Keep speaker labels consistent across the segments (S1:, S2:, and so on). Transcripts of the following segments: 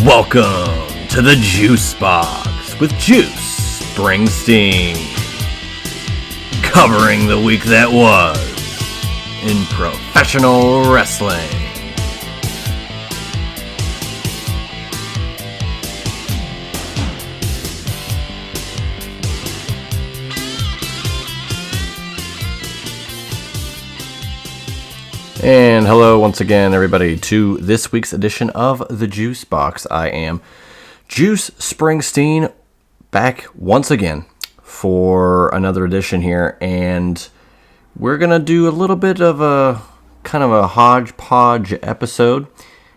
S1: Welcome to the Juice Box with Juice Springsteen, covering the week that was in professional wrestling. And hello once again, everybody, to this week's edition of the Juice Box. I am Juice Springsteen, back once again for another edition here, and we're gonna do a little bit of a kind of a hodgepodge episode.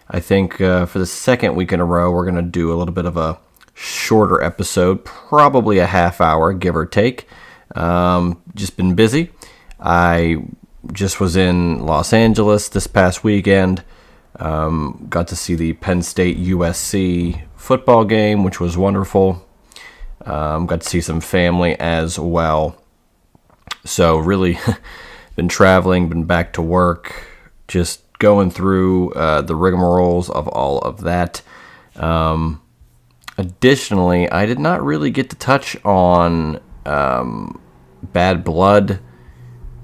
S1: I think for the second week in a row, we're gonna do a little bit of a shorter episode, probably a half hour, give or take. Just been busy. I just was in Los Angeles this past weekend. Got to see the Penn State USC football game, which was wonderful. Got to see some family as well. So really been traveling, been back to work, just going through the rigmaroles of all of that. Additionally, I did not really get to touch on Bad Blood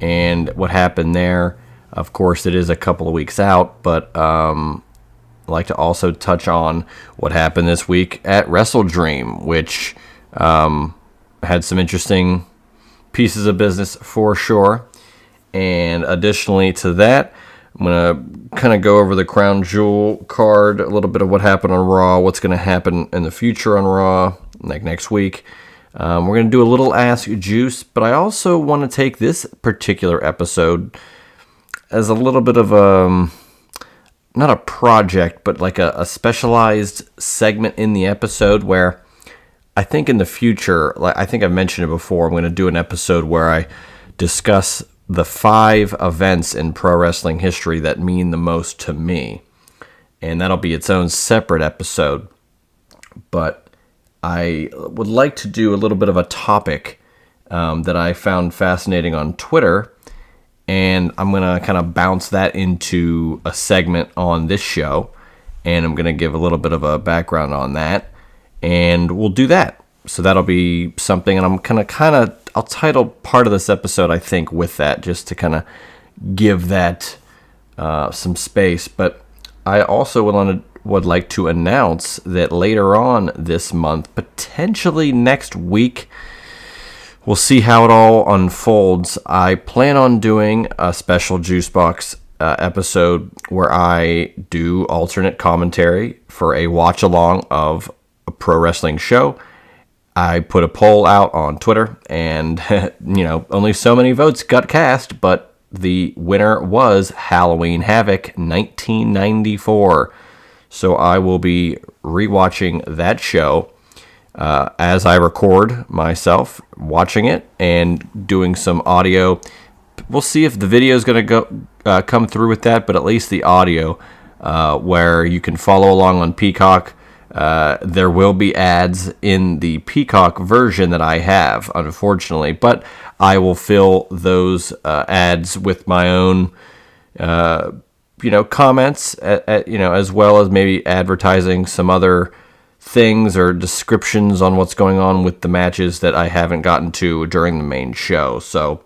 S1: and what happened there. Of course, it is a couple of weeks out, but I'd like to also touch on what happened this week at WrestleDream, which had some interesting pieces of business for sure. And additionally to that, I'm going to kind of go over the Crown Jewel card, a little bit of what happened on Raw, what's going to happen in the future on Raw, like next week. We're going to do a little Ask Juice, but I also want to take this particular episode as a little bit of a, not a project, but like a specialized segment in the episode where I think in the future, like I think I've mentioned it before, I'm going to do an episode where I discuss the 5 events in pro wrestling history that mean the most to me. And that'll be its own separate episode. But I would like to do a little bit of a topic that I found fascinating on Twitter, and I'm going to kind of bounce that into a segment on this show, and I'm going to give a little bit of a background on that, and we'll do that. So that'll be something, and I'm I'll title part of this episode, I think, with that, just to kind of give that some space. But I also would like to announce that later on this month, potentially next week, we'll see how it all unfolds. I plan on doing a special Juice Box episode where I do alternate commentary for a watch along of a pro wrestling show. I put a poll out on Twitter, and only so many votes got cast, but the winner was Halloween Havoc 1994. So I will be rewatching that show as I record myself watching it and doing some audio. We'll see if the video is going to come through with that, but at least the audio where you can follow along on Peacock. There will be ads in the Peacock version that I have, unfortunately, but I will fill those ads with my own comments, as well as maybe advertising some other things or descriptions on what's going on with the matches that I haven't gotten to during the main show. So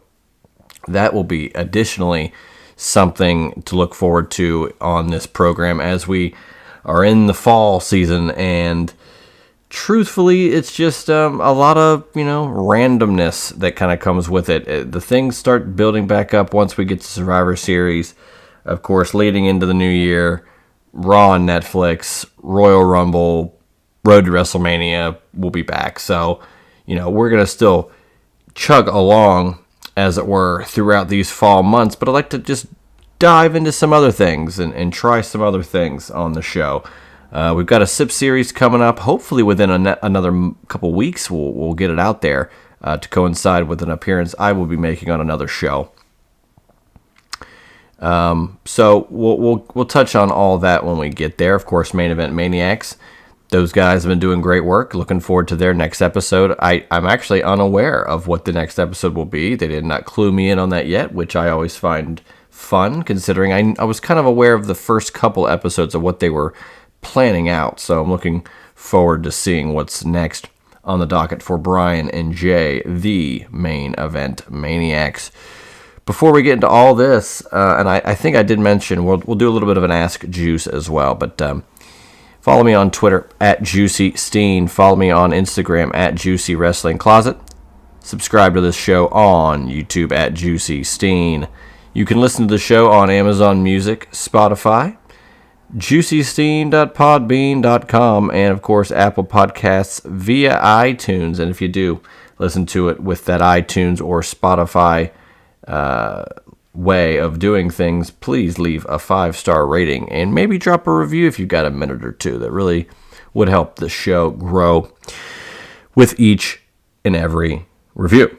S1: that will be additionally something to look forward to on this program as we are in the fall season. And truthfully, it's just a lot of, randomness that kind of comes with it. The things start building back up once we get to Survivor Series. Of course, leading into the new year, Raw on Netflix, Royal Rumble, Road to WrestleMania will be back. So, we're going to still chug along, as it were, throughout these fall months. But I'd like to just dive into some other things and try some other things on the show. We've got a SIP series coming up. Hopefully within another couple weeks, we'll get it out there to coincide with an appearance I will be making on another show. So we'll touch on all that when we get there. Of course, Main Event Maniacs, those guys have been doing great work. Looking forward to their next episode. I'm actually unaware of what the next episode will be. They did not clue me in on that yet, which I always find fun, considering I was kind of aware of the first couple episodes of what they were planning out. So I'm looking forward to seeing what's next on the docket for Brian and Jay, the main event maniacs. Before we get into all this, and I think I did mention, we'll do a little bit of an Ask Juice as well, but follow me on Twitter at Juicy Steen. Follow me on Instagram at Juicy Wrestling Closet. Subscribe to this show on YouTube at Juicy Steen. You can listen to the show on Amazon Music, Spotify, juicysteen.podbean.com, and of course Apple Podcasts via iTunes. And if you do listen to it with that iTunes or Spotify way of doing things, please leave a 5-star rating and maybe drop a review if you've got a minute or two. That really would help the show grow with each and every review.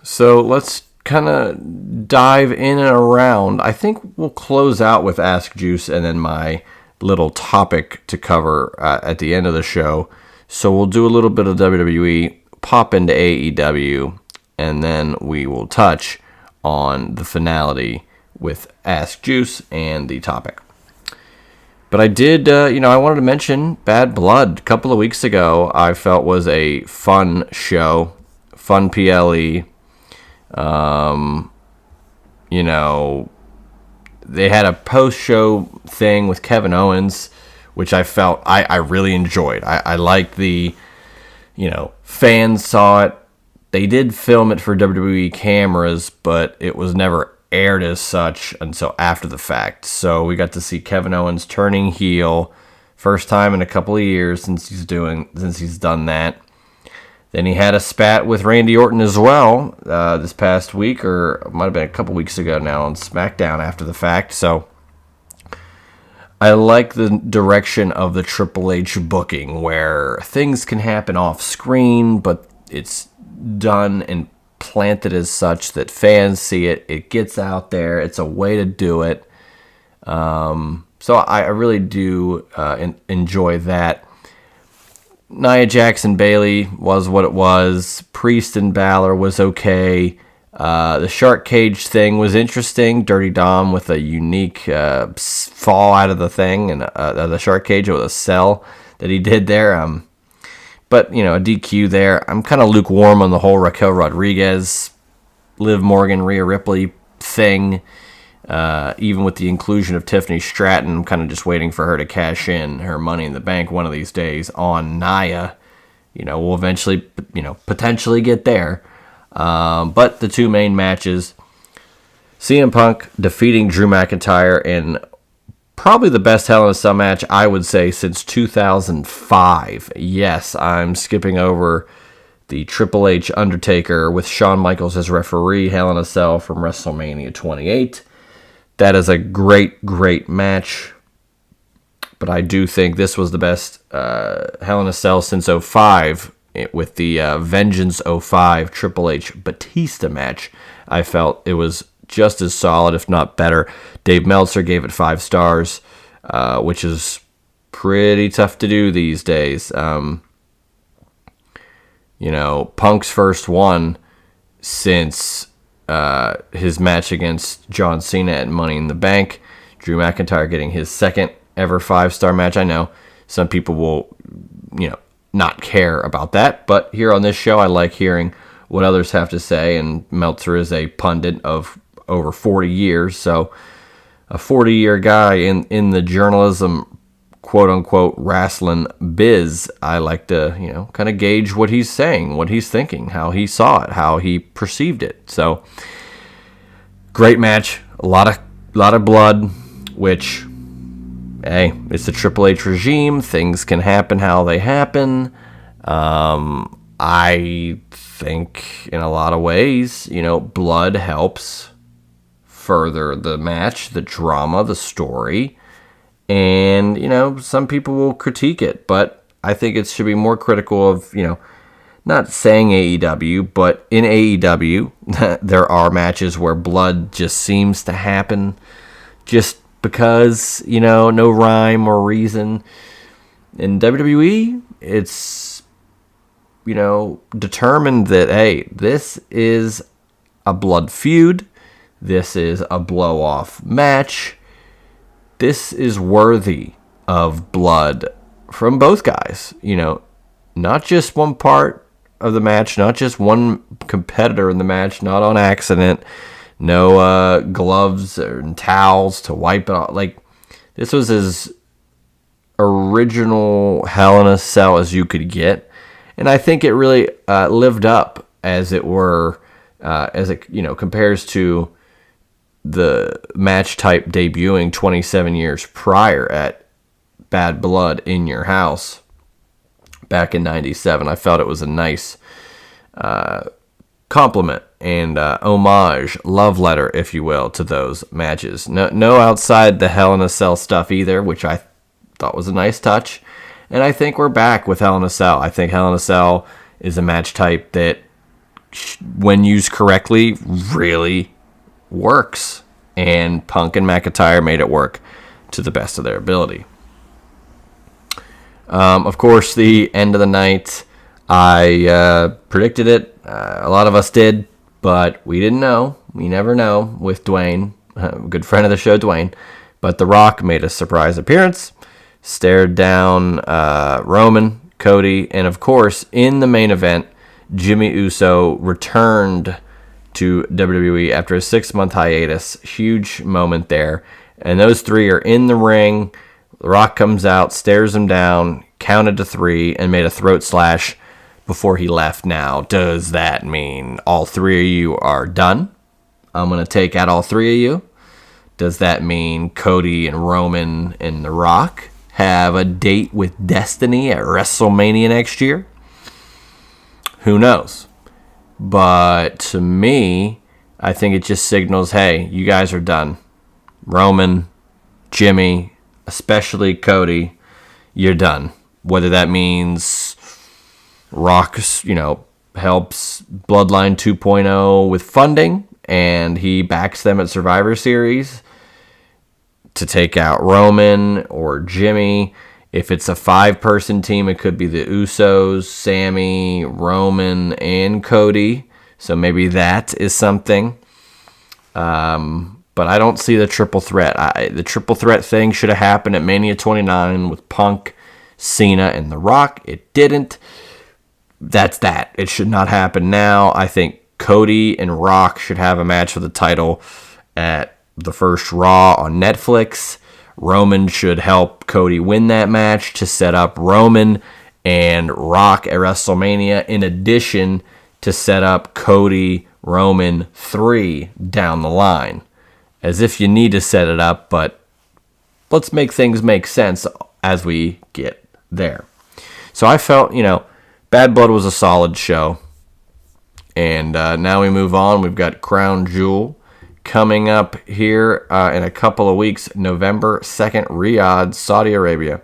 S1: So let's kind of dive in and around. I think we'll close out with Ask Juice and then my little topic to cover at the end of the show. So we'll do a little bit of WWE, pop into AEW, and then we will touch on the finality with Ask Juice and the topic. But I did, I wanted to mention Bad Blood. A couple of weeks ago, I felt was a fun show, fun PLE. They had a post-show thing with Kevin Owens, which I felt I really enjoyed. I liked the, fans saw it. They did film it for WWE cameras, but it was never aired as such until after the fact. So we got to see Kevin Owens turning heel, first time in a couple of years since he's done that. Then he had a spat with Randy Orton as well this past week, or it might have been a couple weeks ago now on SmackDown after the fact. So I like the direction of the Triple H booking where things can happen off screen, but it's done and planted as such that fans see it. It gets out there. It's a way to do it. So I really do enjoy that. Nia Jackson Bailey was what it was. Priest and Balor was okay. The shark cage thing was interesting. Dirty Dom with a unique fall out of the thing and the shark cage with a cell that he did there. But, a DQ there. I'm kind of lukewarm on the whole Raquel Rodriguez, Liv Morgan, Rhea Ripley thing. Even with the inclusion of Tiffany Stratton, I'm kind of just waiting for her to cash in her Money in the Bank one of these days on Nia. We'll eventually, potentially get there. But the two main matches, CM Punk defeating Drew McIntyre in probably the best Hell in a Cell match, I would say, since 2005. Yes, I'm skipping over the Triple H Undertaker with Shawn Michaels as referee Hell in a Cell from WrestleMania 28. That is a great, great match. But I do think this was the best Hell in a Cell since 05 with the Vengeance 05 Triple H Batista match. I felt it was just as solid, if not better. Dave Meltzer gave it 5 stars, which is pretty tough to do these days. Punk's first one since his match against John Cena at Money in the Bank. Drew McIntyre getting his second ever 5-star match. I know some people will, not care about that, but here on this show, I like hearing what others have to say, and Meltzer is a pundit of over 40 years, so a 40-year guy in the journalism, quote-unquote, wrestling biz. I like to, kind of gauge what he's saying, what he's thinking, how he saw it, how he perceived it. So, great match, a lot of blood, which, hey, it's the Triple H regime. Things can happen how they happen. I think in a lot of ways, blood helps further the match, the drama, the story. And, some people will critique it, but I think it should be more critical of, not saying AEW, but in AEW, there are matches where blood just seems to happen just because, no rhyme or reason. In WWE, it's, determined that, hey, this is a blood feud. This is a blow-off match. This is worthy of blood from both guys. Not just one part of the match, not just one competitor in the match, not on accident. No gloves and towels to wipe it off. Like, this was as original Hell in a Cell as you could get. And I think it really lived up, as it were, as it compares to the match type debuting 27 years prior at Bad Blood in Your House back in 97. I felt it was a nice compliment and homage, love letter, if you will, to those matches. No outside the Hell in a Cell stuff either, which I thought was a nice touch. And I think we're back with Hell in a Cell. I think Hell in a Cell is a match type that, when used correctly, really works. And Punk and McIntyre made it work to the best of their ability. Of course, the end of the night, I predicted it. A lot of us did, but we didn't know. We never know with Dwayne, a good friend of the show, Dwayne. But The Rock made a surprise appearance, stared down Roman, Cody, and of course, in the main event, Jimmy Uso returned to WWE after a 6-month hiatus. Huge moment there. And those three are in the ring. The Rock comes out, stares him down, counted to 3, and made a throat slash before he left. Now, does that mean all 3 of you are done? I'm going to take out all 3 of you. Does that mean Cody and Roman and The Rock have a date with Destiny at WrestleMania next year? Who knows? But to me, I think it just signals, hey, you guys are done. Roman, Jimmy, especially Cody, you're done. Whether that means Rock, helps Bloodline 2.0 with funding, and he backs them at Survivor Series to take out Roman or Jimmy. If it's a 5-person team, it could be the Usos, Sammy, Roman, and Cody. So maybe that is something. But I don't see the triple threat. The triple threat thing should have happened at Mania 29 with Punk, Cena, and The Rock. It didn't. That's that. It should not happen now. I think Cody and Rock should have a match for the title at the first Raw on Netflix. Roman should help Cody win that match to set up Roman and Rock at WrestleMania, in addition to set up Cody, Roman 3 down the line. As if you need to set it up, but let's make things make sense as we get there. So I felt, Bad Blood was a solid show. And now we move on. We've got Crown Jewel coming up here in a couple of weeks, November 2nd, Riyadh, Saudi Arabia.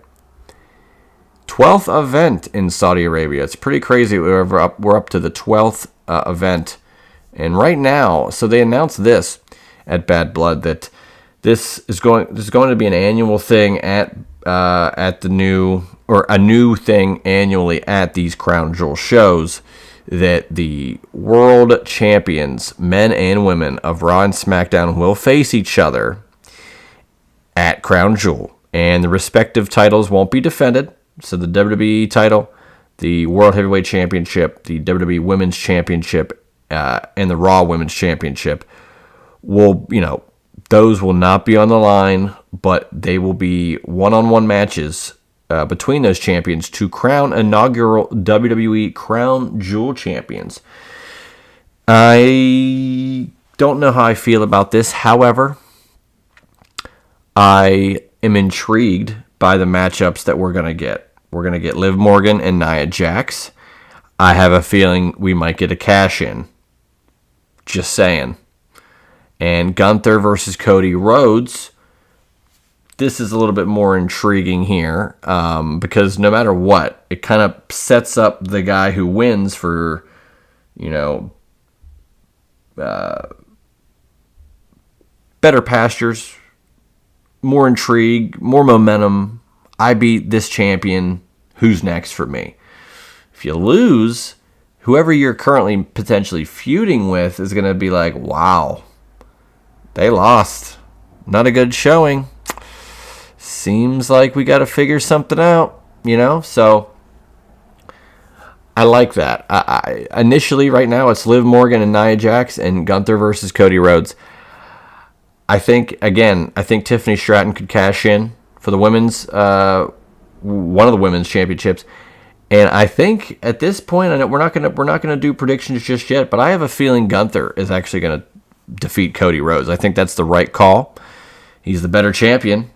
S1: 12th event in Saudi Arabia. It's pretty crazy. We're up to the 12th event. And right now, so they announced this at Bad Blood, that this is going to be an annual thing at the new, or a new thing annually at these Crown Jewel shows, that the world champions, men and women of Raw and SmackDown, will face each other at Crown Jewel, and the respective titles won't be defended. So the WWE title, the World Heavyweight Championship, the WWE Women's Championship, and the Raw Women's Championship will, those will not be on the line, but they will be one-on-one matches between those champions to crown inaugural WWE Crown Jewel champions. I don't know how I feel about this. However, I am intrigued by the matchups that we're going to get. We're going to get Liv Morgan and Nia Jax. I have a feeling we might get a cash-in. Just saying. And Gunther versus Cody Rhodes. This is a little bit more intriguing here, because no matter what, it kind of sets up the guy who wins for, better pastures, more intrigue, more momentum. I beat this champion. Who's next for me? If you lose, whoever you're currently potentially feuding with is going to be like, wow, they lost. Not a good showing. seems like we got to figure something out, So I like that. I initially, right now, it's Liv Morgan and Nia Jax and Gunther versus Cody Rhodes. I think Tiffany Stratton could cash in for the women's, one of the women's championships. And I think at this point, I know we're not gonna do predictions just yet, but I have a feeling Gunther is actually gonna defeat Cody Rhodes. I think that's the right call. He's the better champion,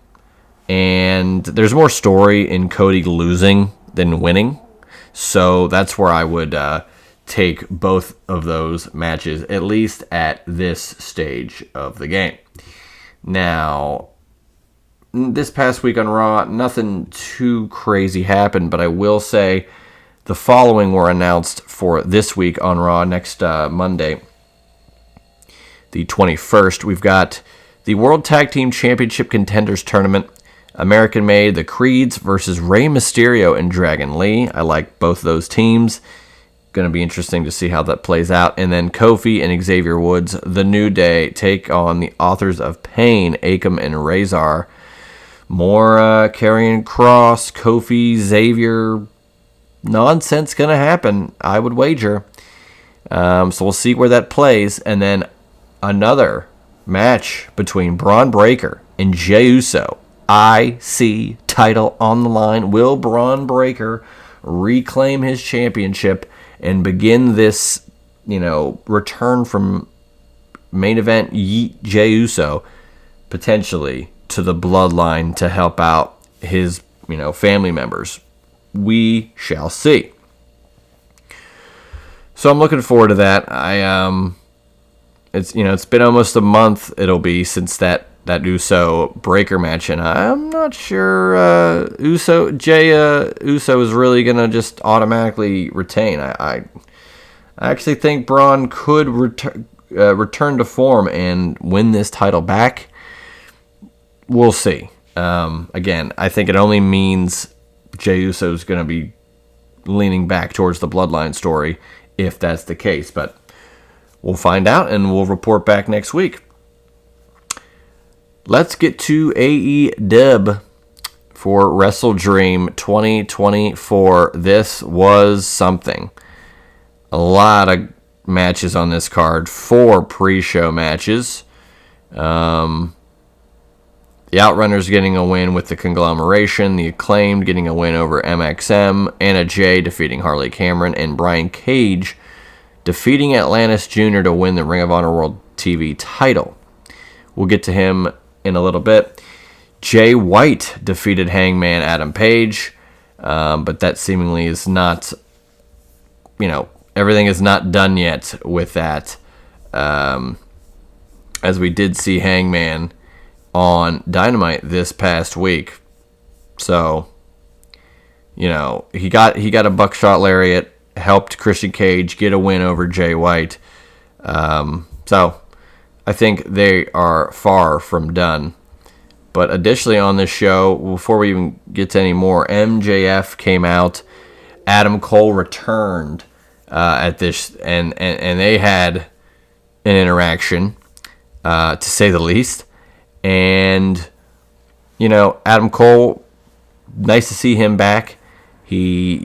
S1: and there's more story in Cody losing than winning. So that's where I would take both of those matches, at least at this stage of the game. Now, this past week on Raw, nothing too crazy happened, but I will say the following were announced for this week on Raw next Monday, the 21st. We've got the World Tag Team Championship Contenders Tournament, American-made, the Creeds versus Rey Mysterio and Dragon Lee. I like both those teams. Going to be interesting to see how that plays out. And then Kofi and Xavier Woods, The New Day, take on the Authors of Pain, Akam and Razor. More Karrion Kross, Kofi, Xavier nonsense going to happen, I would wager. So we'll see where that plays. And then another match between Braun Breaker and Jey Uso. IC title on the line. Will Braun Breaker reclaim his championship and begin this, return from main event Jey Uso potentially to the bloodline to help out his, family members? We shall see. So I'm looking forward to that. It's been almost a month it'll be since that Uso Breaker match, and I'm not sure Jey Uso is really gonna just automatically retain. I actually think Braun could return to form and win this title back. We'll see. Again, I think it only means Jey Uso is going to be leaning back towards the Bloodline story if that's the case. But we'll find out, and we'll report back next week. Let's get to AEW for Wrestle Dream 2024. This was something. A lot of matches on this card. 4 pre-show matches. The Outrunners getting a win with the Conglomeration, the Acclaimed getting a win over MXM, Anna Jay defeating Harley Cameron, and Brian Cage defeating Atlantis Jr. to win the Ring of Honor World TV title. We'll get to him in a little bit. Jay White defeated Hangman Adam Page, but that seemingly is not, everything is not done yet with that, as we did see Hangman on Dynamite this past week. So, he got a buckshot lariat, helped Christian Cage get a win over Jay White. So, I think they are far from done. But additionally on this show, before we even get to any more, MJF came out. Adam Cole returned at this, and they had an interaction, to say the least. And, Adam Cole, nice to see him back. He,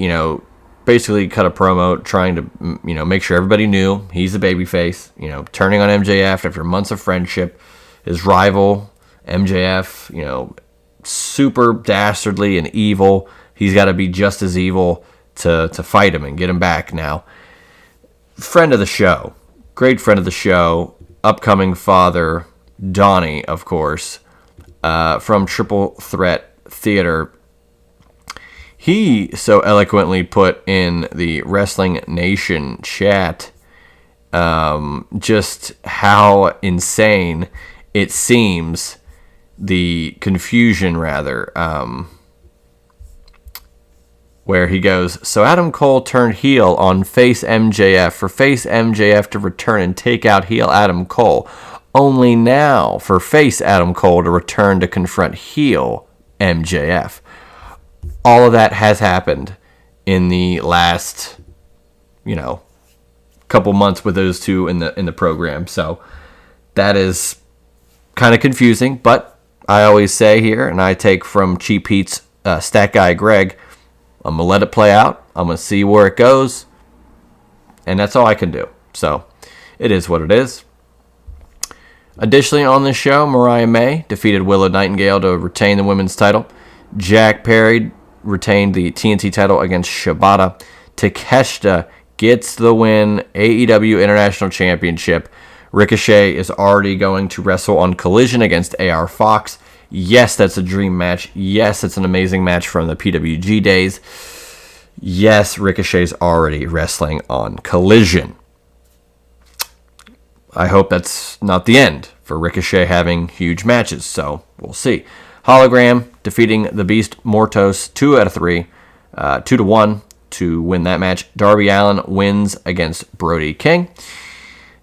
S1: basically cut a promo trying to, make sure everybody knew he's a babyface, turning on MJF after months of friendship. His rival, MJF, super dastardly and evil. He's got to be just as evil to fight him and get him back now. Friend of the show. Great friend of the show. Upcoming father, Donnie, of course, from Triple Threat Theater. He so eloquently put in the Wrestling Nation chat just how insane it seems, the confusion rather, where he goes, so Adam Cole turned heel on face MJF for face MJF to return and take out heel Adam Cole. Only now for face Adam Cole to return to confront heel MJF. All of that has happened in the last, couple months with those two in the program. So that is kind of confusing, but I always say here, and I take from Cheap Heat's stat guy Greg, I'm going to let it play out. I'm going to see where it goes. And that's all I can do. So, it is what it is. Additionally, on this show, Mariah May defeated Willow Nightingale to retain the women's title. Jack Perry retained the TNT title against Shibata. Takeshita gets the win, AEW International Championship. Ricochet is already going to wrestle on Collision against AR Fox. Yes, that's a dream match. Yes, it's an amazing match from the PWG days. Yes, Ricochet's already wrestling on Collision. I hope that's not the end for Ricochet having huge matches, so we'll see. Hologram defeating the Beast Mortos 2 out of 3, 2-1 to win that match. Darby Allin wins against Brody King.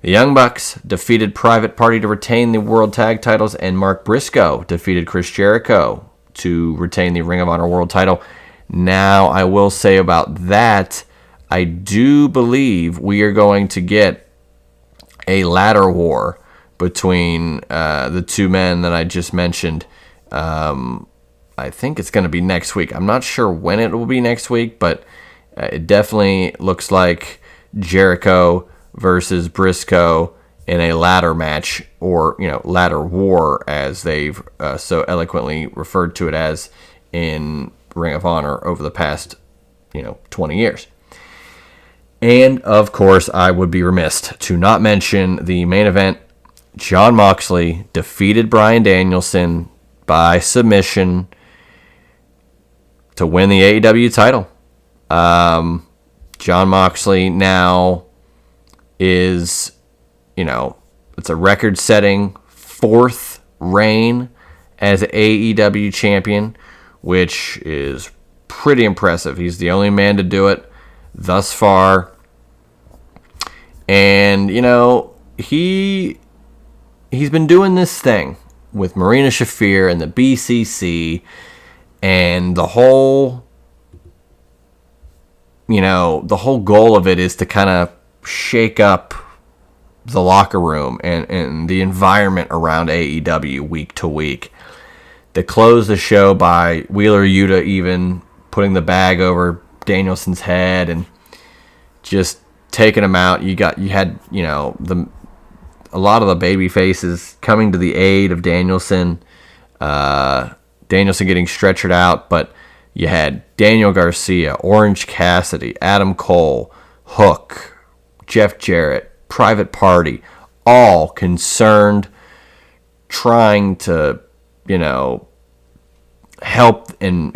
S1: The Young Bucks defeated Private Party to retain the World Tag Titles, and Mark Briscoe defeated Chris Jericho to retain the Ring of Honor World Title. Now, I will say about that, I do believe we are going to get a ladder war between the two men that I just mentioned. I think it's going to be next week. I'm not sure when it will be next week, but it definitely looks like Jericho versus Briscoe in a ladder match, or ladder war, as they've so eloquently referred to it as in Ring of Honor over the past 20 years. And of course, I would be remiss to not mention the main event. Jon Moxley defeated Bryan Danielson by submission to win the AEW title. Jon Moxley now is, it's a record-setting 4th reign as AEW champion, which is pretty impressive. He's the only man to do it thus far. And, he's been doing this thing with Marina Shafir and the BCC, and the whole goal of it is to kind of shake up the locker room and the environment around AEW week to week. They close the show by Wheeler Yuta even putting the bag over Danielson's head and just taking him out. You had a lot of the baby faces coming to the aid of Danielson. Danielson getting stretchered out, but you had Daniel Garcia, Orange Cassidy, Adam Cole, Hook, Jeff Jarrett, Private Party, all concerned, trying to help and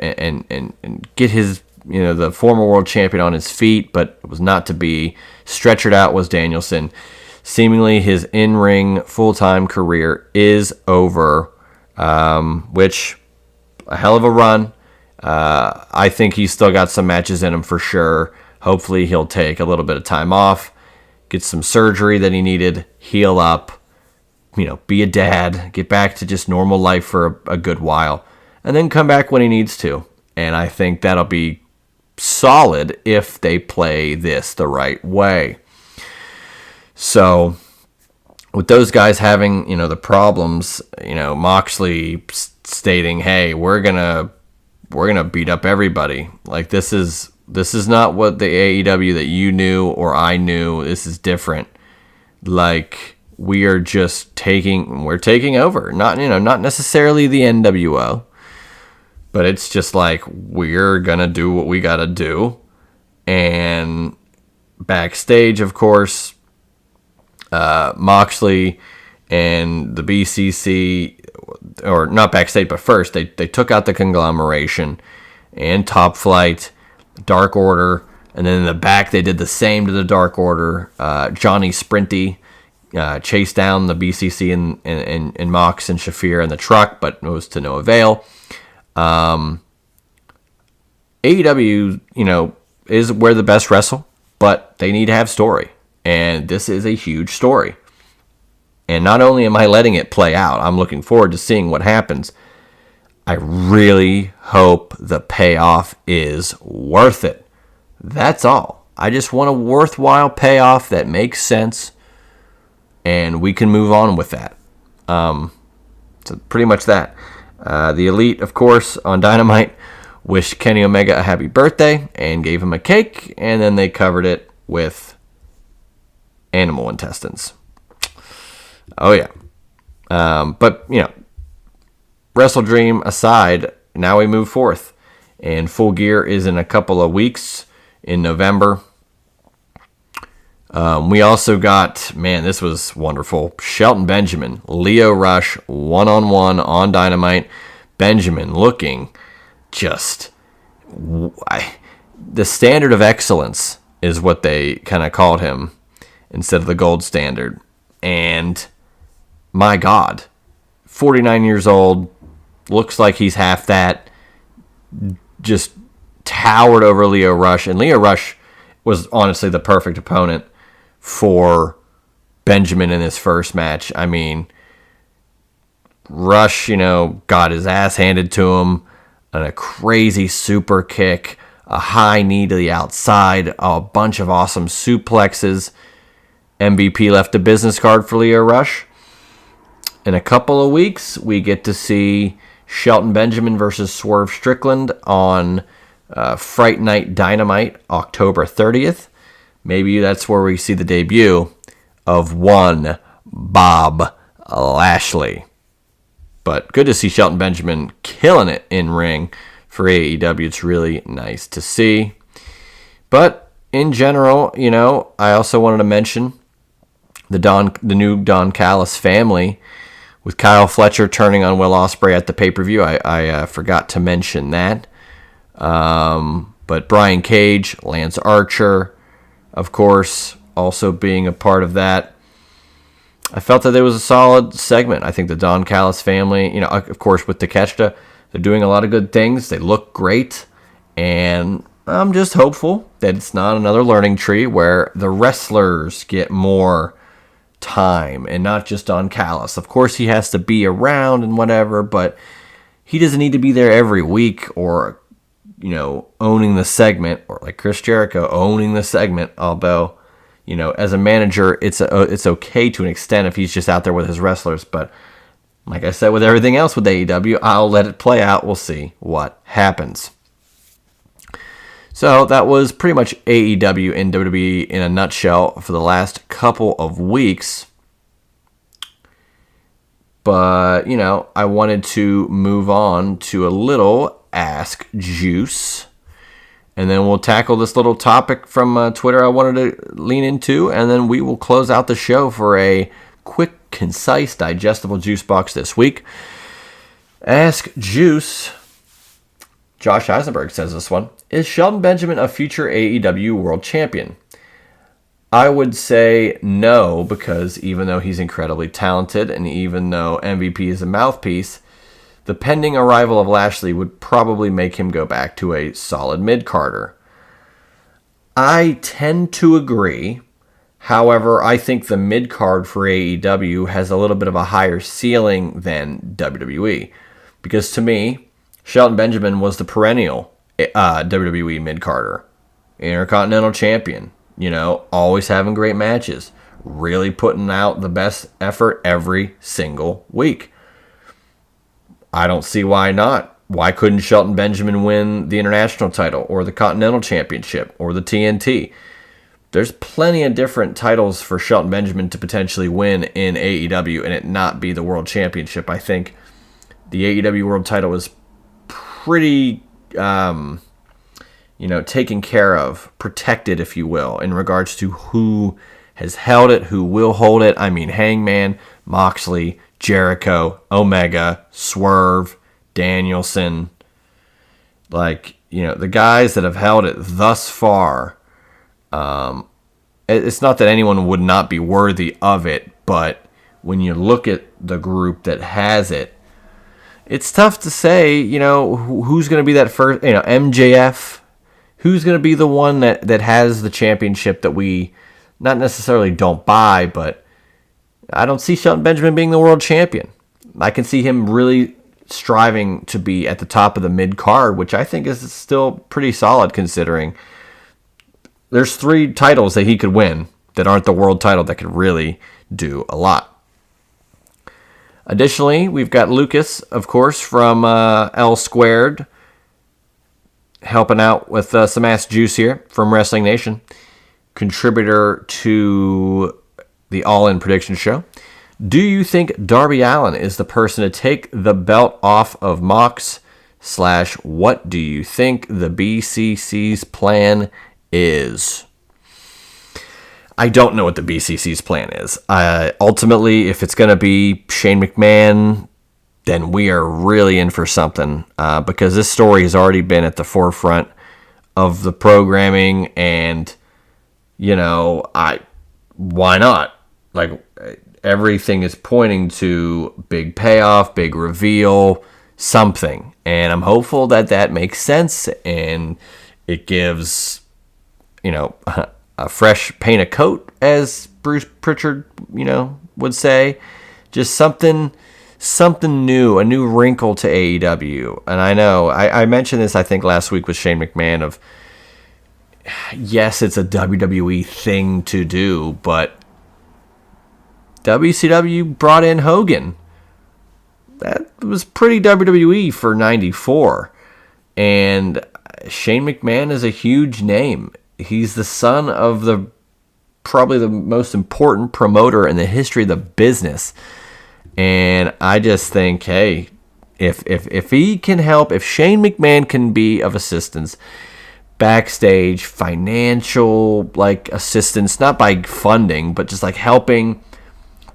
S1: get his the former world champion on his feet, but it was not to be. Stretchered out was Danielson. Seemingly his in-ring full-time career is over, which a hell of a run. I think he's still got some matches in him for sure. Hopefully he'll take a little bit of time off, get some surgery that he needed, heal up, be a dad, get back to just normal life for a good while, and then come back when he needs to. And I think that'll be solid if they play this the right way. So with those guys having, the problems, Moxley stating, "Hey, we're gonna beat up everybody." Like this is not what the AEW that you knew or I knew. This is different. Like we're taking over. Not necessarily the NWO, but it's just like we're gonna do what we gotta do. And backstage, of course, Moxley and the BCC, or not backstage, but first they took out the conglomeration and Top Flight, Dark Order, and then in the back they did the same to the Dark Order. Johnny Sprinty chased down the BCC and Mox and Shafir in the truck, but it was to no avail. AEW, is where the best wrestle, but they need to have story. And this is a huge story. And not only am I letting it play out, I'm looking forward to seeing what happens. I really hope the payoff is worth it. That's all. I just want a worthwhile payoff that makes sense, and we can move on with that. So pretty much that. The Elite, of course, on Dynamite, wished Kenny Omega a happy birthday and gave him a cake, and then they covered it with animal intestines. Oh, yeah. But, Wrestle Dream aside, now we move forth. And Full Gear is in a couple of weeks in November. We also got, this was wonderful, Shelton Benjamin, Lio Rush, one-on-one on Dynamite. Benjamin looking just, the standard of excellence is what they kind of called him instead of the gold standard. And my God, 49 years old, looks like he's half that, just towered over Lio Rush. And Lio Rush was honestly the perfect opponent for Benjamin in his first match. I mean, Rush, got his ass handed to him, and a crazy super kick, a high knee to the outside, a bunch of awesome suplexes. MVP left a business card for Lio Rush. In a couple of weeks, we get to see Shelton Benjamin versus Swerve Strickland on Fright Night Dynamite, October 30th. Maybe that's where we see the debut of one Bob Lashley. But good to see Shelton Benjamin killing it in ring for AEW. It's really nice to see. But in general, I also wanted to mention the new Don Callis family with Kyle Fletcher turning on Will Ospreay at the pay-per-view. I forgot to mention that. But Brian Cage, Lance Archer, of course, also being a part of that. I felt that there was a solid segment. I think the Don Callis family, of course, with Takeshita, they're doing a lot of good things. They look great. And I'm just hopeful that it's not another learning tree where the wrestlers get more time and not just Don Callis. Of course, he has to be around and whatever, but he doesn't need to be there every week or owning the segment, or like Chris Jericho owning the segment. Although, as a manager, it's okay to an extent if he's just out there with his wrestlers. But like I said, with everything else with AEW, I'll let it play out. We'll see what happens. So that was pretty much AEW and WWE in a nutshell for the last couple of weeks. But, I wanted to move on to a little Ask Juice. And then we'll tackle this little topic from Twitter I wanted to lean into. And then we will close out the show for a quick, concise, digestible juice box this week. Ask Juice. Josh Eisenberg says this one. Is Shelton Benjamin a future AEW World Champion? I would say no, because even though he's incredibly talented and even though MVP is a mouthpiece, the pending arrival of Lashley would probably make him go back to a solid mid-carder. I tend to agree. However, I think the mid-card for AEW has a little bit of a higher ceiling than WWE. Because to me, Shelton Benjamin was the perennial WWE mid-carder. Intercontinental champion. Always having great matches. Really putting out the best effort every single week. I don't see why not. Why couldn't Shelton Benjamin win the international title or the Continental Championship or the TNT? There's plenty of different titles for Shelton Benjamin to potentially win in AEW and it not be the World Championship. I think the AEW World title is pretty, taken care of, protected, if you will, in regards to who has held it, who will hold it. I mean, Hangman, Moxley, Jericho, Omega, Swerve, Danielson, the guys that have held it thus far. It's not that anyone would not be worthy of it, but when you look at the group that has it, it's tough to say, who's going to be that first, MJF, who's going to be the one that has the championship that we not necessarily don't buy, but I don't see Shelton Benjamin being the world champion. I can see him really striving to be at the top of the mid-card, which I think is still pretty solid considering there's 3 titles that he could win that aren't the world title that could really do a lot. Additionally, we've got Lucas, of course, from L Squared, helping out with some ass juice here from Wrestling Nation, contributor to the All In Prediction Show. Do you think Darby Allin is the person to take the belt off of Mox? / what do you think the BCC's plan is? I don't know what the BCC's plan is. Ultimately, if it's going to be Shane McMahon, then we are really in for something, because this story has already been at the forefront of the programming, and, why not? Like, everything is pointing to big payoff, big reveal, something. And I'm hopeful that makes sense, and it gives, a fresh paint of coat, as Bruce Pritchard, would say. Just something new, a new wrinkle to AEW. And I know, I mentioned this, I think, last week with Shane McMahon of, yes, it's a WWE thing to do, but WCW brought in Hogan. That was pretty WWE for 94. And Shane McMahon is a huge name. He's the son of probably the most important promoter in the history of the business. And I just think, hey, if he can help, if Shane McMahon can be of assistance, backstage, financial, assistance, not by funding, but just helping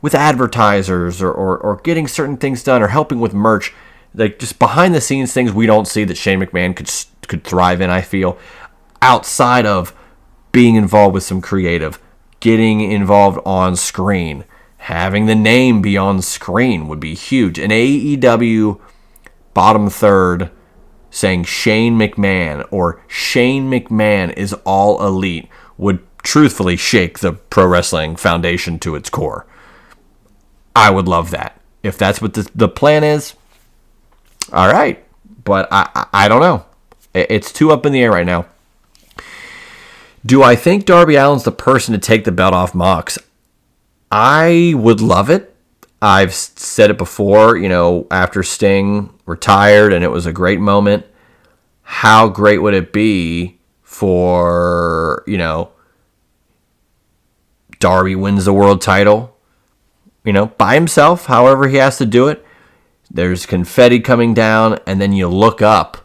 S1: with advertisers or getting certain things done or helping with merch, just behind the scenes things we don't see that Shane McMahon could thrive in, I feel, outside of being involved with some creative, getting involved on screen, having the name be on screen would be huge. An AEW bottom third saying Shane McMahon or Shane McMahon is all elite would truthfully shake the pro wrestling foundation to its core. I would love that. If that's what the plan is, all right. But I don't know. It's too up in the air right now. Do I think Darby Allin's the person to take the belt off Mox? I would love it. I've said it before, after Sting retired, and it was a great moment. How great would it be for, Darby wins the world title, by himself, however he has to do it. There's confetti coming down, and then you look up,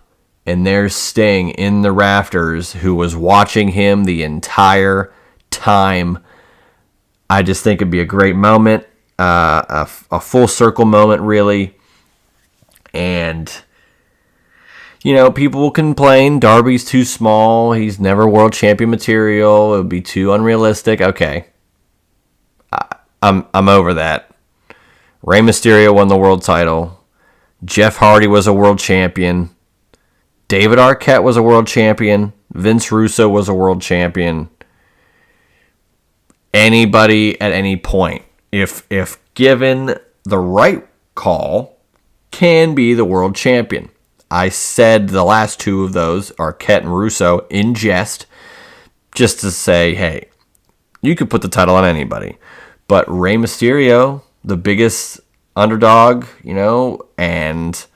S1: and there's Sting in the rafters, who was watching him the entire time. I just think it'd be a great moment, a full circle moment, really. And, people will complain, Darby's too small, he's never world champion material, it would be too unrealistic. Okay. I'm over that. Rey Mysterio won the world title. Jeff Hardy was a world champion. David Arquette was a world champion. Vince Russo was a world champion. Anybody at any point, if given the right call, can be the world champion. I said the last two of those, Arquette and Russo, in jest, just to say, hey, you could put the title on anybody. But Rey Mysterio, the biggest underdog, and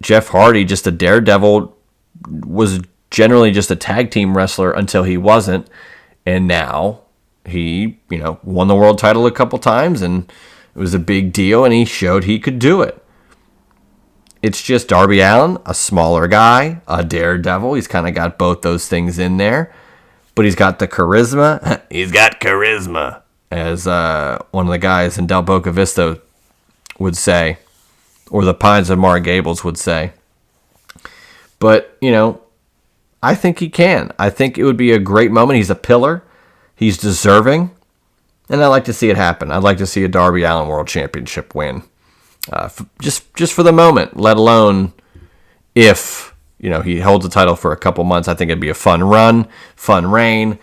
S1: Jeff Hardy, just a daredevil, was generally just a tag team wrestler until he wasn't. And now he, won the world title a couple times, and it was a big deal, and he showed he could do it. It's just Darby Allin, a smaller guy, a daredevil. He's kind of got both those things in there. But he's got the charisma. He's got charisma, as one of the guys in Del Boca Vista would say, or the Pines of Mar Gables would say. But, I think he can. I think it would be a great moment. He's a pillar. He's deserving. And I'd like to see it happen. I'd like to see a Darby Allin World Championship win. Just for the moment, let alone if, he holds the title for a couple months. I think it'd be a fun run, fun reign,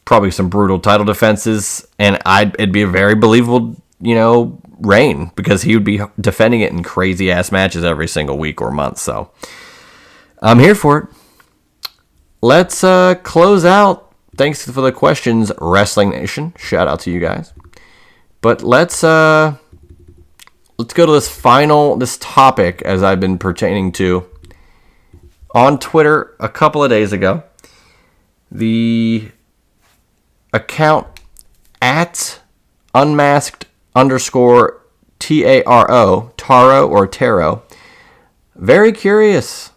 S1: probably some brutal title defenses, and it'd be a very believable, reign, because he would be defending it in crazy-ass matches every single week or month. So I'm here for it. Let's close out. Thanks for the questions, Wrestling Nation. Shout out to you guys. But let's let's go to this topic as I've been pertaining to. On Twitter a couple of days ago, the account at unmasked_TARO, very curious.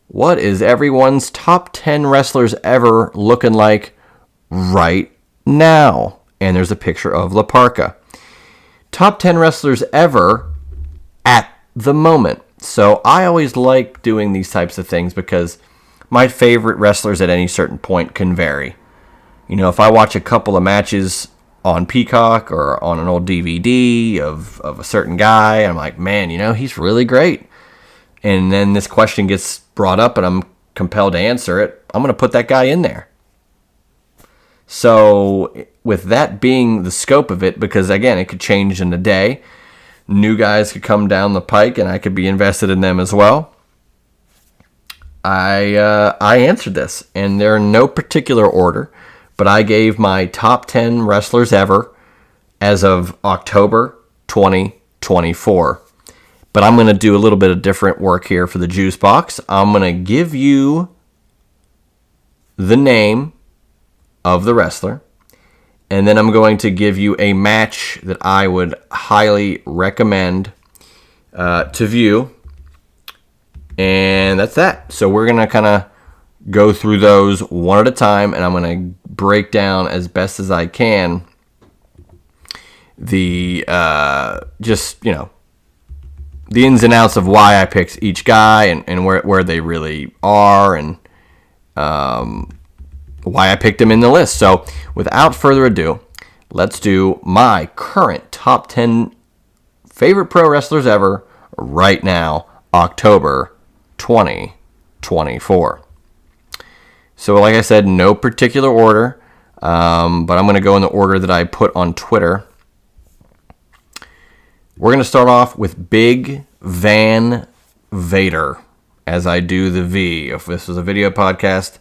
S1: What is everyone's top 10 wrestlers ever looking like right now? And there's a picture of La Parka. Top 10 wrestlers ever at the moment. So I always like doing these types of things because my favorite wrestlers at any certain point can vary. If I watch a couple of matches on Peacock or on an old DVD of a certain guy, I'm like, man, he's really great. And then this question gets brought up and I'm compelled to answer it. I'm going to put that guy in there. So with that being the scope of it, because again, it could change in a day. New guys could come down the pike and I could be invested in them as well. I answered this, and they're in no particular order, but I gave my top 10 wrestlers ever as of October 2024. But I'm going to do a little bit of different work here for the juice box. I'm going to give you the name of the wrestler, and then I'm going to give you a match that I would highly recommend to view. And that's that. So we're going to kind of go through those one at a time, and I'm going to break down as best as I can the the ins and outs of why I picked each guy and where they really are and why I picked them in the list. So without further ado, let's do my current top 10 favorite pro wrestlers ever right now, October 2024. So like I said, no particular order, but I'm going to go in the order that I put on Twitter. We're going to start off with Big Van Vader, as I do the V. If this was a video podcast,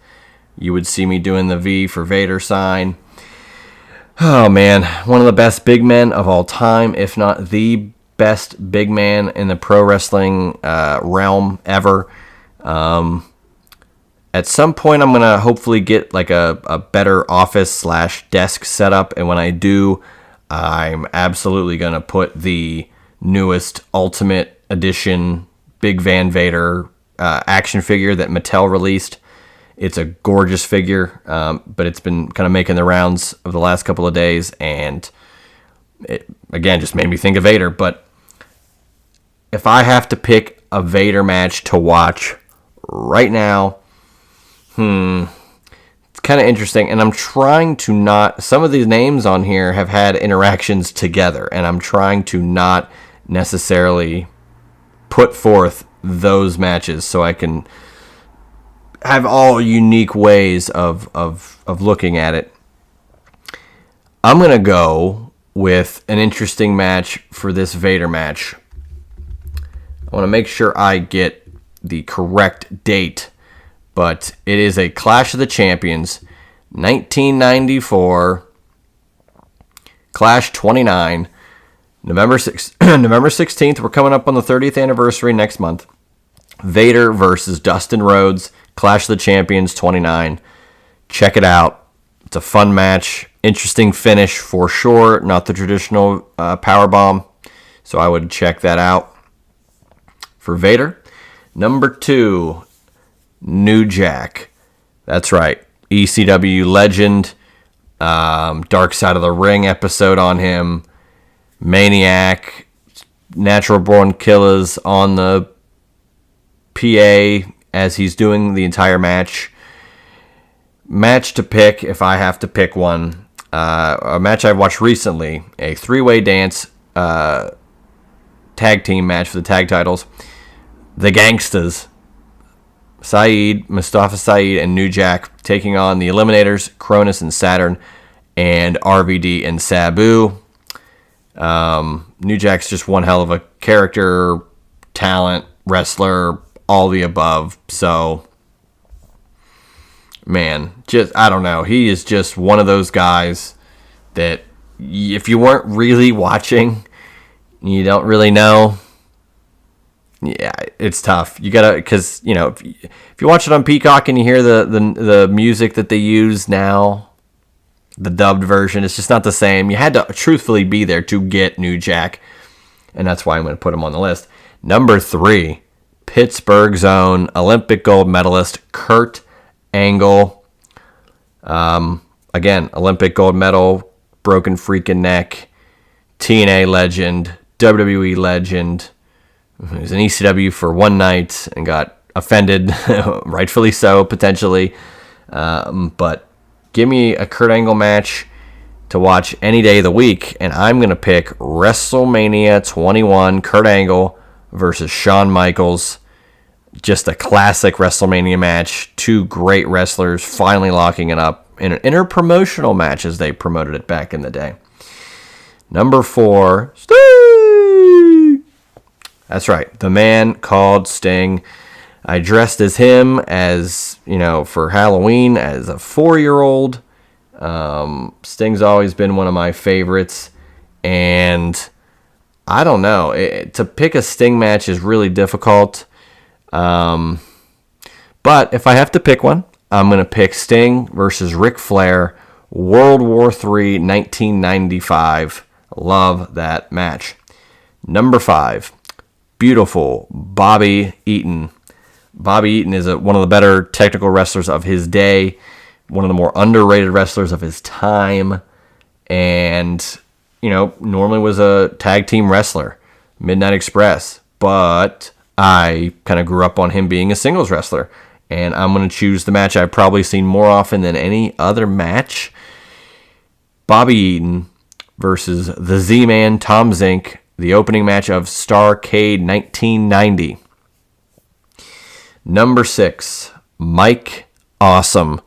S1: you would see me doing the V for Vader sign. Oh man, one of the best big men of all time, if not the best big man in the pro wrestling realm ever. At some point, I'm going to hopefully get like a better office/desk setup, and when I do, I'm absolutely going to put the newest Ultimate Edition Big Van Vader action figure that Mattel released. It's a gorgeous figure, but it's been kind of making the rounds of the last couple of days, and it, again, just made me think of Vader. But if I have to pick a Vader match to watch right now, it's kind of interesting, and I'm trying to not... Some of these names on here have had interactions together, and I'm trying to not necessarily put forth those matches so I can have all unique ways of looking at it. I'm going to go with an interesting match for this Vader match. I want to make sure I get the correct date, but it is a Clash of the Champions, 1994, Clash 29, November 16th. We're coming up on the 30th anniversary next month. Vader versus Dustin Rhodes, Clash of the Champions 29. Check it out. It's a fun match. Interesting finish for sure. Not the traditional powerbomb. So I would check that out for Vader. Number 2, New Jack. That's right. ECW legend. Dark Side of the Ring episode on him. Maniac. Natural Born Killers on the PA as he's doing the entire match. Match to pick, if I have to pick one. A match I've watched recently. A 3-way dance tag team match for the tag titles. The Gangstas. Saeed, Mustafa Saeed, and New Jack taking on the Eliminators, Cronus and Saturn, and RVD and Sabu. New Jack's just one hell of a character, talent, wrestler, all the above. So, man, I don't know. He is just one of those guys that if you weren't really watching, You don't really know. Yeah, it's tough. You gotta, because if you watch it on Peacock and you hear the music that they use now, the dubbed version, it's just not the same. You had to truthfully be there to get New Jack, and that's why I'm going to put him on the list. Number 3, Pittsburgh's own Olympic gold medalist Kurt Angle. Again, Olympic gold medal, broken freaking neck, TNA legend, WWE legend. He was in ECW for one night and got offended, rightfully so, potentially. But give me a Kurt Angle match to watch any day of the week, and I'm going to pick WrestleMania 21, Kurt Angle versus Shawn Michaels. Just a classic WrestleMania match. Two great wrestlers finally locking it up in an interpromotional match as they promoted it back in the day. Number 4, Sting! That's right, the man called Sting. I dressed as him for Halloween as a 4-year-old. Sting's always been one of my favorites. And I don't know, to pick a Sting match is really difficult. But if I have to pick one, I'm going to pick Sting versus Ric Flair, World War III, 1995. Love that match. Number 5, beautiful Bobby Eaton. Bobby Eaton is one of the better technical wrestlers of his day, one of the more underrated wrestlers of his time, and, normally was a tag team wrestler, Midnight Express, but I kind of grew up on him being a singles wrestler, and I'm going to choose the match I've probably seen more often than any other match. Bobby Eaton versus the Z-Man, Tom Zink, the opening match of Starrcade 1990. Number 6, Mike Awesome.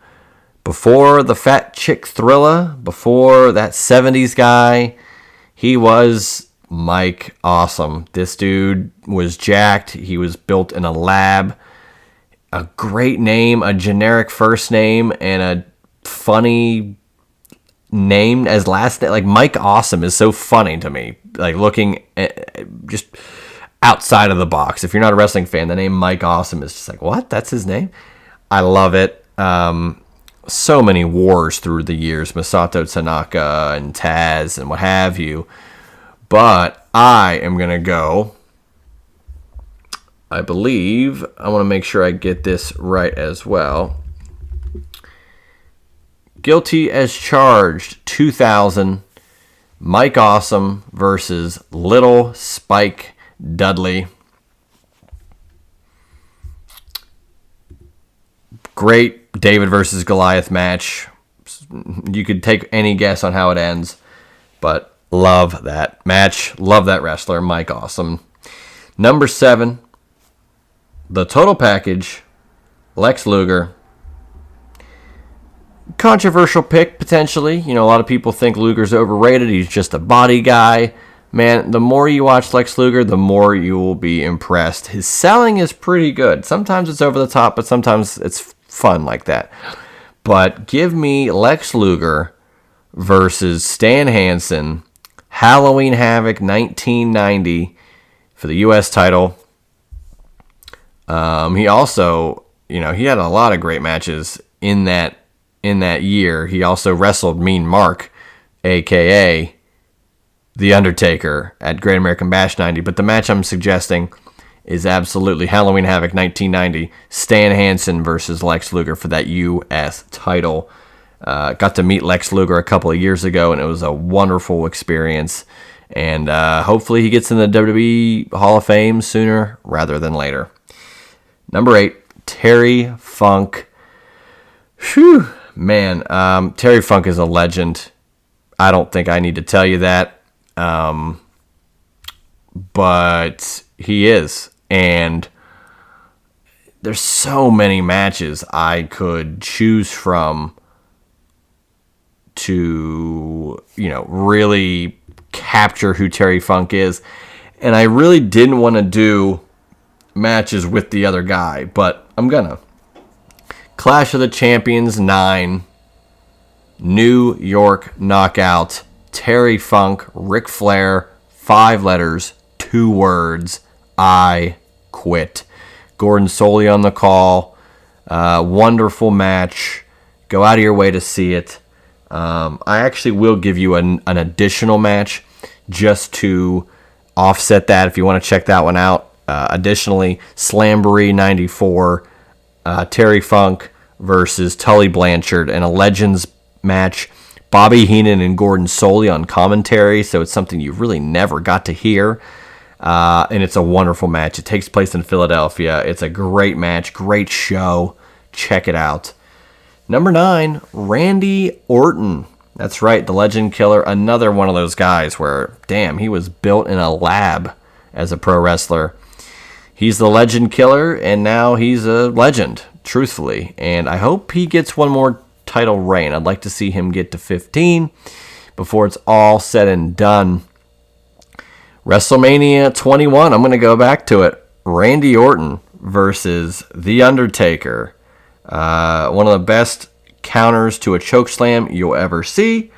S1: Before the Fat Chick Thrilla, before that 70s guy, he was Mike Awesome. This dude was jacked. He was built in a lab. A great name, a generic first name, and a funny name as last name. Like, Mike Awesome is so funny to me. Like, looking at, just outside of the box. If you're not a wrestling fan, the name Mike Awesome is just like, what? That's his name? I love it. So many wars through the years, Masato Tanaka and Taz and what have you. But I am going to go, I believe, I want to make sure I get this right as well. Guilty as Charged 2000, Mike Awesome versus Little Spike Dudley. Great David versus Goliath match. You could take any guess on how it ends, but love that match. Love that wrestler, Mike Awesome. Number 7, the Total Package, Lex Luger. Controversial pick, potentially. A lot of people think Luger's overrated. He's just a body guy. Man, the more you watch Lex Luger, the more you will be impressed. His selling is pretty good. Sometimes it's over the top, but sometimes it's fun like that. But give me Lex Luger versus Stan Hansen, Halloween Havoc 1990 for the U.S. title. He also, he had a lot of great matches in that year. He also wrestled Mean Mark, a.k.a. The Undertaker, at Great American Bash 90. But the match I'm suggesting is absolutely Halloween Havoc 1990, Stan Hansen versus Lex Luger for that U.S. title. Got to meet Lex Luger a couple of years ago, and it was a wonderful experience. And hopefully he gets in the WWE Hall of Fame sooner rather than later. Number 8, Terry Funk. Whew, man, Terry Funk is a legend. I don't think I need to tell you that. But he is. And there's so many matches I could choose from to, really capture who Terry Funk is. And I really didn't want to do matches with the other guy, but I'm gonna. Clash of the Champions 9, New York Knockout, Terry Funk, Ric Flair, 5 letters, 2 words, I quit. Gordon Soley on the call. Wonderful match. Go out of your way to see it. I actually will give you an additional match just to offset that if you want to check that one out. Additionally, Slamboree 94, Terry Funk versus Tully Blanchard in a Legends match. Bobby Heenan and Gordon Soley on commentary, so it's something you really never got to hear. And it's a wonderful match. It takes place in Philadelphia. It's a great match, great show. Check it out. Number 9, Randy Orton. That's right, the Legend Killer. Another one of those guys where, damn, he was built in a lab as a pro wrestler. He's the Legend Killer, and now he's a legend, truthfully. And I hope he gets one more title reign. I'd like to see him get to 15 before it's all said and done. WrestleMania 21, I'm going to go back to it. Randy Orton versus The Undertaker. One of the best counters to a chokeslam you'll ever see.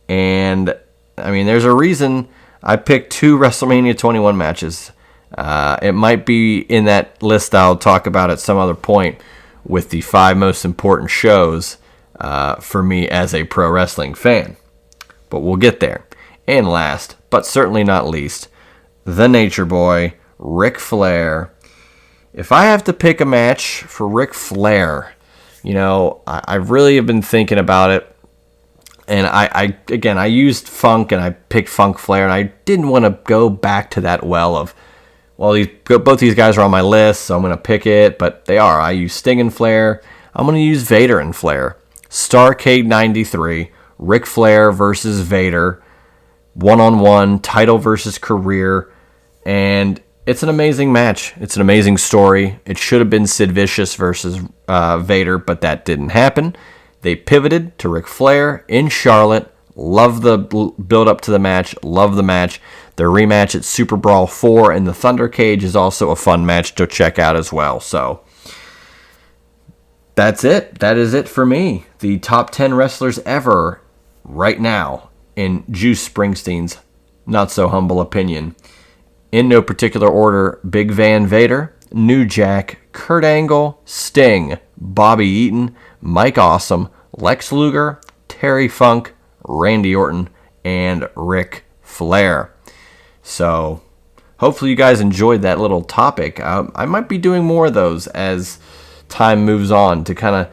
S1: And, I mean, there's a reason I picked 2 WrestleMania 21 matches. It might be in that list I'll talk about at some other point with the 5 most important shows for me as a pro wrestling fan. But we'll get there. And last, but certainly not least, the Nature Boy, Ric Flair. If I have to pick a match for Ric Flair, you know, I really have been thinking about it. And I used Funk and I picked Funk Flair, and I didn't want to go back to that well of, well, both these guys are on my list, so I'm going to pick it, but they are. I use Sting and Flair. I'm going to use Vader and Flair. Starrcade 93, Ric Flair versus Vader, one-on-one, title versus career, and it's an amazing match. It's an amazing story. It should have been Sid Vicious versus Vader, but that didn't happen. They pivoted to Ric Flair in Charlotte. Love the build-up to the match. Love the match. Their rematch at Super Brawl 4 in the Thunder Cage is also a fun match to check out as well. So that's it. That is it for me. The top 10 wrestlers ever right now in Juice Springsteen's not-so-humble opinion. In no particular order, Big Van Vader, New Jack, Kurt Angle, Sting, Bobby Eaton, Mike Awesome, Lex Luger, Terry Funk, Randy Orton, and Ric Flair. So, hopefully you guys enjoyed that little topic. I might be doing more of those as time moves on to kind of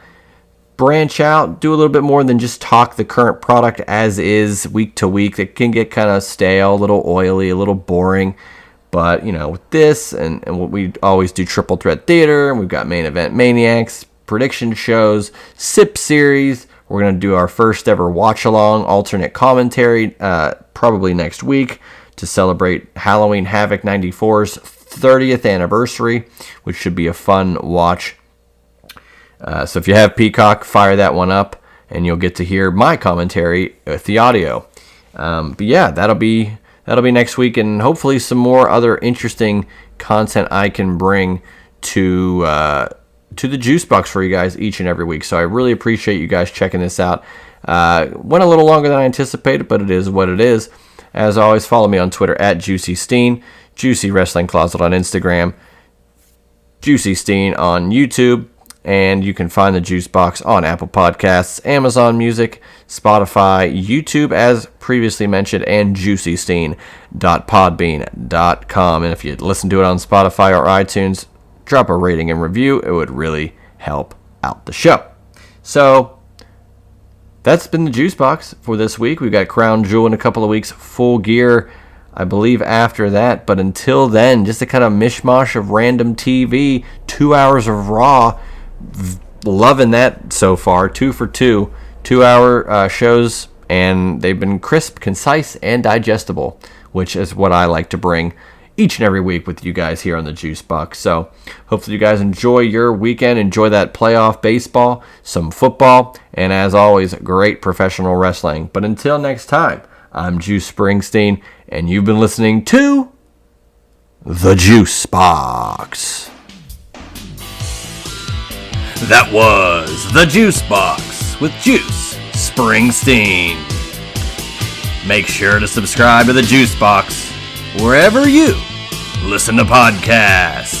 S1: branch out, do a little bit more than just talk the current product as is week to week. It can get kind of stale, a little oily, a little boring. But, you know, with this and what we always do, Triple Threat Theater, and we've got Main Event Maniacs, prediction shows, SIP series. We're going to do our first ever watch-along alternate commentary probably next week to celebrate Halloween Havoc 94's 30th anniversary, which should be a fun watch. So if you have Peacock, fire that one up, and you'll get to hear my commentary with the audio. But yeah, that'll be next week, and hopefully some more other interesting content I can bring to the Juice Box for you guys each and every week. So I really appreciate you guys checking this out. Went a little longer than I anticipated, but it is what it is. As always, follow me on Twitter at JuicySteen, Juicy Wrestling Closet on Instagram, Juicy Steen on YouTube, and you can find the Juice Box on Apple Podcasts, Amazon Music, Spotify, YouTube, as previously mentioned, and juicysteen.podbean.com. And if you listen to it on Spotify or iTunes, drop a rating and review. It would really help out the show. So that's been the Juice Box for this week. We've got Crown Jewel in a couple of weeks, Full Gear, I believe, after that. But until then, just a kind of mishmash of random TV, 2 hours of Raw. Loving that so far. 2 for 2. 2-hour shows, and they've been crisp, concise, and digestible, which is what I like to bring each and every week with you guys here on the Juice Box. So hopefully you guys enjoy your weekend, enjoy that playoff baseball, some football, and as always, great professional wrestling. But until next time, I'm Juice Springsteen, and you've been listening to The Juice Box. That was The Juice Box with Juice Springsteen. Make sure to subscribe to The Juice Box wherever you listen to podcasts.